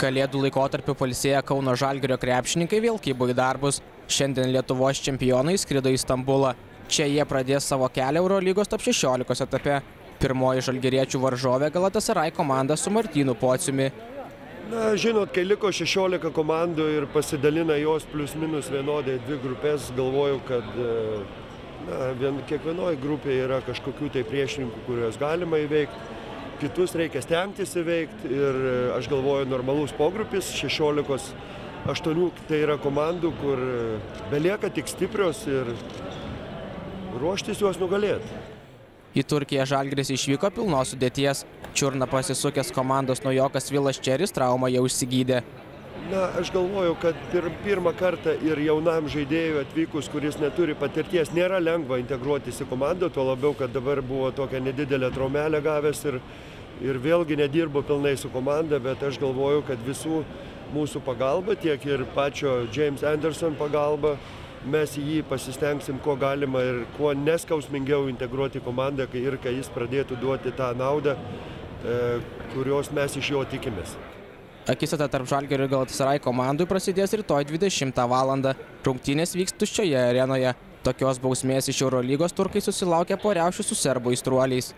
Kalėdų laikotarpiu pailsėję Kauno Žalgirio krepšininkai vėl kibo į darbus. Šiandien Lietuvos čempionai skrido į Stambulą. Čia jie pradės savo kelią Eurolygos top 16 etape. Pirmoji žalgiriečių varžovė Galatasaray komanda su Martynu Pociumi. Na, žinot, kai liko 16 komandų ir pasidalina jos plius minus vienodai dvi grupės, galvoju, kad kiekvienoje grupėje yra kažkokių tai priešininkų, kuriuos galima įveikti. Kitus reikia stengtis įveikti ir aš galvoju normalus pogrupis, 16-8 tai yra komandų, kur belieka tik stiprios ir ruoštis juos nugalėti. Į Turkiją Žalgiris išvyko pilnos sudėties. Čiurną pasisukęs komandos naujokas Vilas Čeris traumą jau išsigydė. Na, aš galvoju, kad pirmą kartą ir jaunam žaidėjui atvykus, kuris neturi patirties, nėra lengva integruotis į komandą, tuo labiau, kad dabar buvo tokia nedidelė traumelė gavęs ir vėlgi nedirbo pilnai su komanda, bet aš galvoju, kad visų mūsų pagalba, tiek ir pačio James Anderson pagalba, mes jį pasistengsim, kuo galima ir kuo neskausmingiau integruoti komandą, kai jis pradėtų duoti tą naudą, kurios mes iš jo tikimės. Akistata tarp Žalgirio ir Galatasaray komandų prasidės rytoj 20 valandą. Rungtynės vyks tuščioje arenoje. Tokios bausmės iš Eurolygos turkai susilaukė po riaušių su serbų aistruoliais.